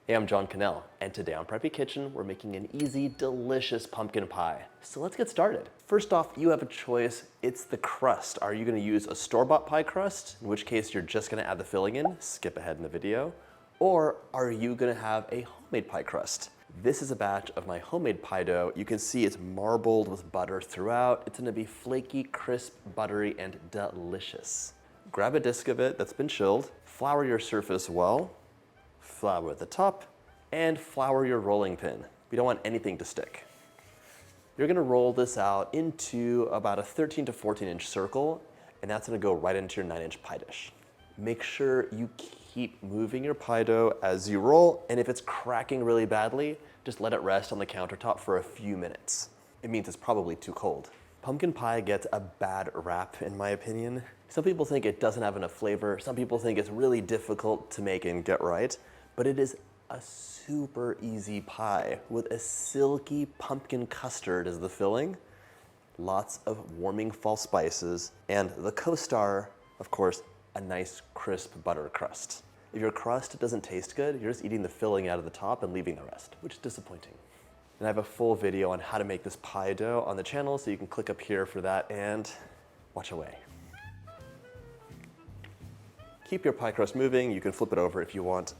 Hey, I'm John Cannell, and today on Preppy Kitchen, we're making an easy, delicious pumpkin pie. So let's get started. First off, you have a choice. It's the crust. Are you gonna use a store-bought pie crust, in which case you're just gonna add the filling in, skip ahead in the video, or are you gonna have a homemade pie crust? This is a batch of my homemade pie dough. You can see it's marbled with butter throughout. It's gonna be flaky, crisp, buttery, and delicious. Grab a disc of it that's been chilled, flour your surface well, flour at the top, and flour your rolling pin. We don't want anything to stick. You're gonna roll this out into about a 13 to 14 inch circle, and that's gonna go right into your 9-inch pie dish. Make sure you keep moving your pie dough as you roll, and if it's cracking really badly, just let it rest on the countertop for a few minutes. It means it's probably too cold. Pumpkin pie gets a bad rap, in my opinion. Some people think it doesn't have enough flavor. Some people think it's really difficult to make and get right. But it is a super easy pie with a silky pumpkin custard as the filling, lots of warming fall spices, and the co-star, of course, a nice crisp butter crust. If your crust doesn't taste good, you're just eating the filling out of the top and leaving the rest, which is disappointing. And I have a full video on how to make this pie dough on the channel, so you can click up here for that and watch away. Keep your pie crust moving. You can flip it over if you want.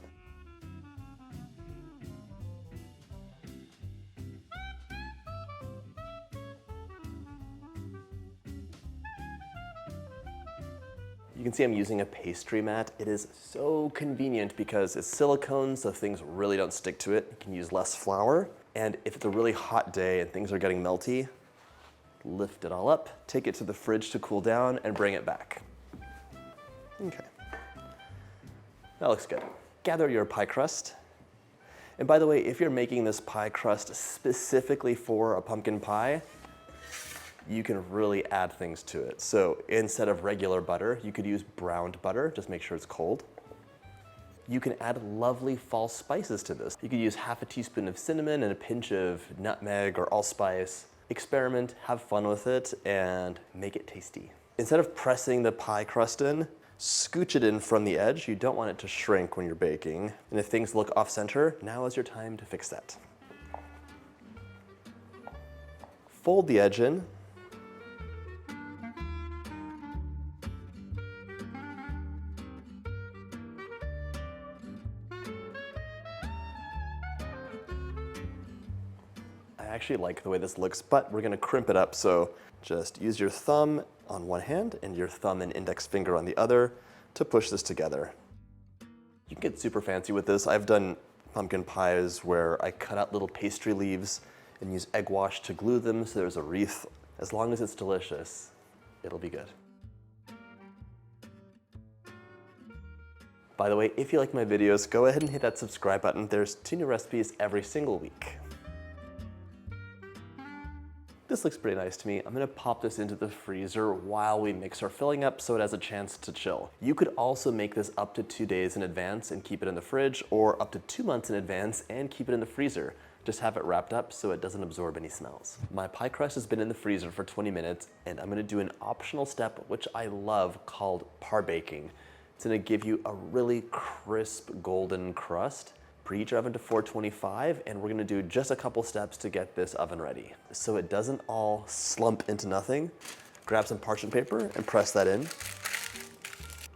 You can see I'm using a pastry mat. It is so convenient because it's silicone, so things really don't stick to it. You can use less flour. And if it's a really hot day and things are getting melty, lift it all up, take it to the fridge to cool down, and bring it back. Okay. That looks good. Gather your pie crust. And by the way, if you're making this pie crust specifically for a pumpkin pie, you can really add things to it. So instead of regular butter, you could use browned butter, just make sure it's cold. You can add lovely fall spices to this. You could use half a teaspoon of cinnamon and a pinch of nutmeg or allspice. Experiment, have fun with it, and make it tasty. Instead of pressing the pie crust in, scooch it in from the edge. You don't want it to shrink when you're baking. And if things look off center, now is your time to fix that. Fold the edge in. I actually like the way this looks, but we're gonna crimp it up, so just use your thumb on one hand and your thumb and index finger on the other to push this together. You can get super fancy with this. I've done pumpkin pies where I cut out little pastry leaves and use egg wash to glue them so there's a wreath. As long as it's delicious, it'll be good. By the way, if you like my videos, go ahead and hit that subscribe button. There's 2 new recipes every single week. This looks pretty nice to me. I'm gonna pop this into the freezer while we mix our filling up so it has a chance to chill. You could also make this up to 2 days in advance and keep it in the fridge, or up to 2 months in advance and keep it in the freezer. Just have it wrapped up so it doesn't absorb any smells. My pie crust has been in the freezer for 20 minutes, and I'm gonna do an optional step, which I love, called par baking. It's gonna give you a really crisp golden crust. Preheat your oven to 425, and we're gonna do just a couple steps to get this oven ready. So it doesn't all slump into nothing, grab some parchment paper and press that in.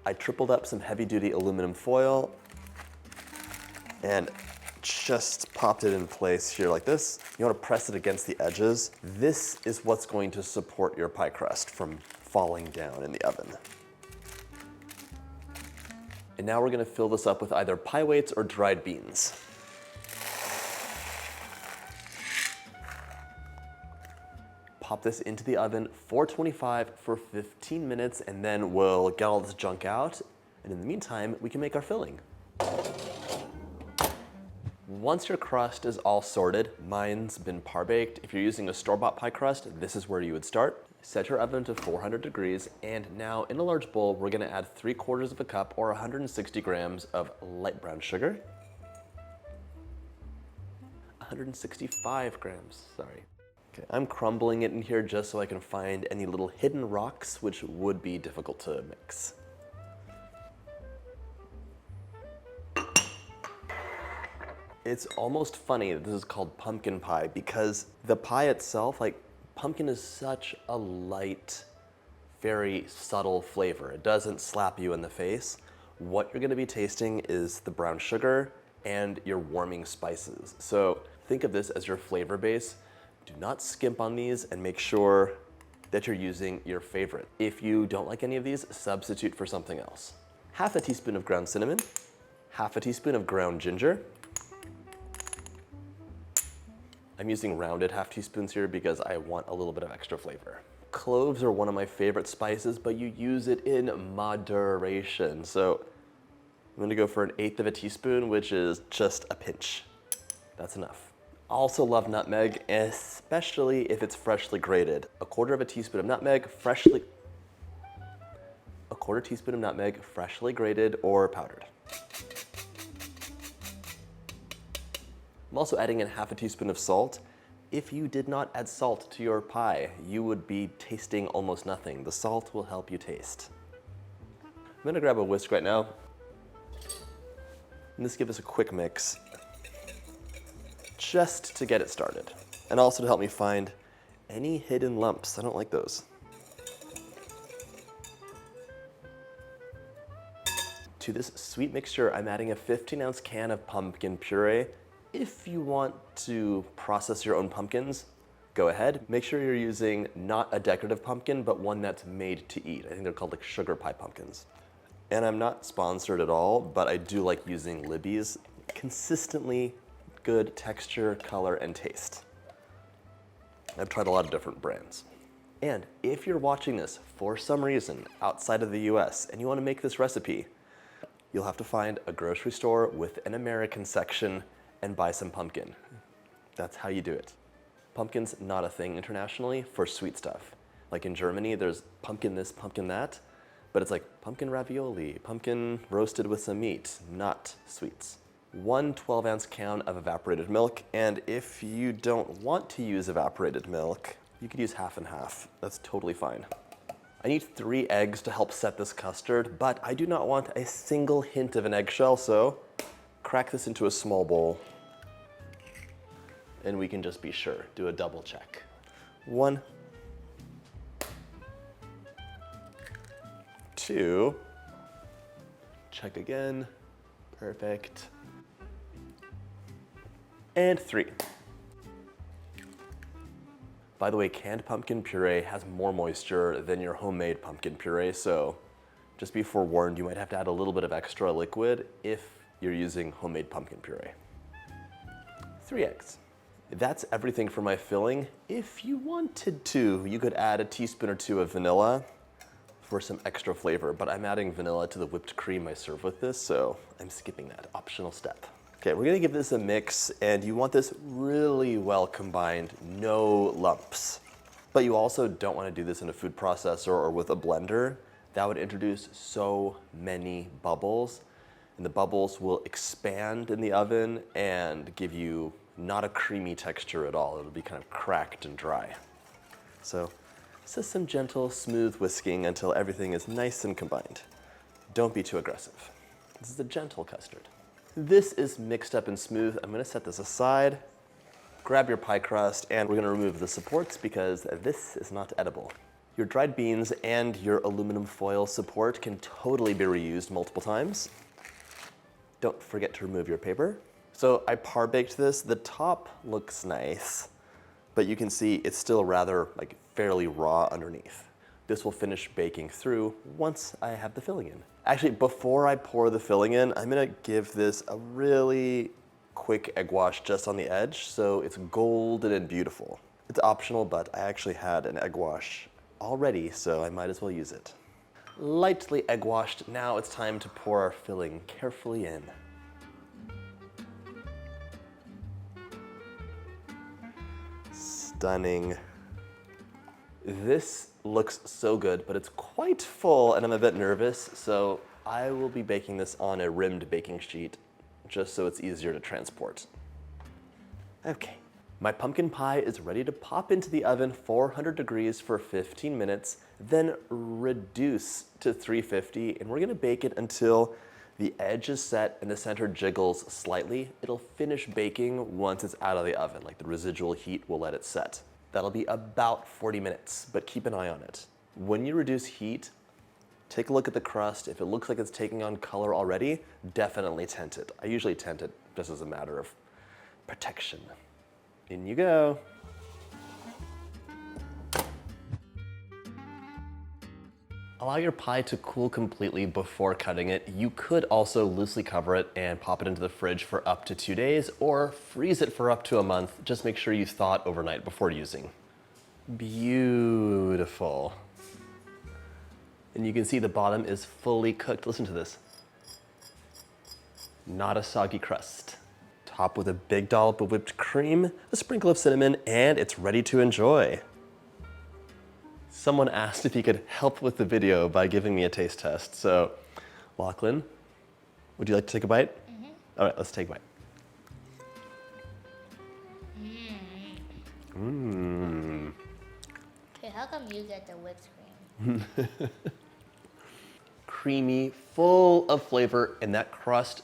I tripled up some heavy-duty aluminum foil and just popped it in place here like this. You wanna press it against the edges. This is what's going to support your pie crust from falling down in the oven. And now we're gonna fill this up with either pie weights or dried beans. Pop this into the oven, 425 for 15 minutes, and then we'll get all this junk out. And in the meantime, we can make our filling. Once your crust is all sorted, mine's been par baked. If you're using a store-bought pie crust, this is where you would start. Set your oven to 400 degrees, and now in a large bowl, we're gonna add 3/4 of a cup or 160 grams of light brown sugar. 165 grams, sorry. Okay, I'm crumbling it in here just so I can find any little hidden rocks, which would be difficult to mix. It's almost funny that this is called pumpkin pie because the pie itself, like pumpkin is such a light, very subtle flavor. It doesn't slap you in the face. What you're gonna be tasting is the brown sugar and your warming spices. So think of this as your flavor base. Do not skimp on these and make sure that you're using your favorite. If you don't like any of these, substitute for something else. Half a teaspoon of ground cinnamon, half a teaspoon of ground ginger. I'm using rounded half teaspoons here because I want a little bit of extra flavor. Cloves are one of my favorite spices, but you use it in moderation. So I'm gonna go for 1/8 of a teaspoon, which is just a pinch. That's enough. Also love nutmeg, especially if it's freshly grated. 1/4 of a teaspoon of nutmeg, freshly grated or powdered. I'm also adding in half a teaspoon of salt. If you did not add salt to your pie, you would be tasting almost nothing. The salt will help you taste. I'm gonna grab a whisk right now. And just give this a quick mix, just to get it started. And also to help me find any hidden lumps. I don't like those. To this sweet mixture, I'm adding a 15-ounce can of pumpkin puree. If you want to process your own pumpkins, go ahead. Make sure you're using not a decorative pumpkin, but one that's made to eat. I think they're called like sugar pie pumpkins. And I'm not sponsored at all, but I do like using Libby's. Consistently good texture, color, and taste. I've tried a lot of different brands. And if you're watching this for some reason outside of the US and you want to make this recipe, you'll have to find a grocery store with an American section and buy some pumpkin. That's how you do it. Pumpkin's not a thing internationally for sweet stuff. Like in Germany, there's pumpkin this, pumpkin that, but it's like pumpkin ravioli, pumpkin roasted with some meat, not sweets. 1 12-ounce can of evaporated milk, and if you don't want to use evaporated milk, you could use half and half. That's totally fine. I need 3 eggs to help set this custard, but I do not want a single hint of an eggshell, so crack this into a small bowl, and we can just be sure, do a double check. 1, 2, check again, perfect, and 3. By the way, canned pumpkin puree has more moisture than your homemade pumpkin puree, so just be forewarned, you might have to add a little bit of extra liquid if you're using homemade pumpkin puree. 3 eggs. That's everything for my filling. If you wanted to, you could add a teaspoon or 2 of vanilla for some extra flavor, but I'm adding vanilla to the whipped cream I serve with this, so I'm skipping that optional step. Okay, we're gonna give this a mix, and you want this really well combined, no lumps. But you also don't wanna do this in a food processor or with a blender. That would introduce so many bubbles, and the bubbles will expand in the oven and give you not a creamy texture at all. It'll be kind of cracked and dry. So this is some gentle, smooth whisking until everything is nice and combined. Don't be too aggressive. This is a gentle custard. This is mixed up and smooth. I'm gonna set this aside, grab your pie crust, and we're gonna remove the supports because this is not edible. Your dried beans and your aluminum foil support can totally be reused multiple times. Don't forget to remove your paper. So I par baked this. The top looks nice, but you can see it's still rather like fairly raw underneath. This will finish baking through once I have the filling in. Actually, before I pour the filling in, I'm gonna give this a really quick egg wash just on the edge so it's golden and beautiful. It's optional, but I actually had an egg wash already, so I might as well use it. Lightly egg washed, now it's time to pour our filling carefully in. Stunning. This looks so good, but it's quite full and I'm a bit nervous, so I will be baking this on a rimmed baking sheet just so it's easier to transport. Okay, my pumpkin pie is ready to pop into the oven 400 degrees for 15 minutes, then reduce to 350, and we're gonna bake it until The edge is set and the center jiggles slightly. It'll finish baking once it's out of the oven, like the residual heat will let it set. That'll be about 40 minutes, but keep an eye on it. When you reduce heat, take a look at the crust. If it looks like it's taking on color already, definitely tent it. I usually tent it just as a matter of protection. In you go. Allow your pie to cool completely before cutting it. You could also loosely cover it and pop it into the fridge for up to 2 days or freeze it for up to a month. Just make sure you thaw it overnight before using. Beautiful. And you can see the bottom is fully cooked. Listen to this. Not a soggy crust. Top with a big dollop of whipped cream, a sprinkle of cinnamon, and it's ready to enjoy. Someone asked if he could help with the video by giving me a taste test. So, Lachlan, would you like to take a bite? Mm-hmm. All right, let's take a bite. Mmm. Okay, how come you get the whipped cream? Creamy, full of flavor, and that crust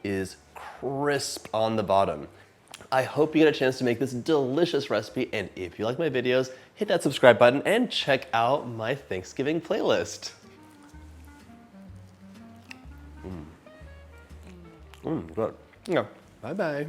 is crisp on the bottom. I hope you get a chance to make this delicious recipe, and if you like my videos, hit that subscribe button and check out my Thanksgiving playlist. Good. Yeah. Bye-bye.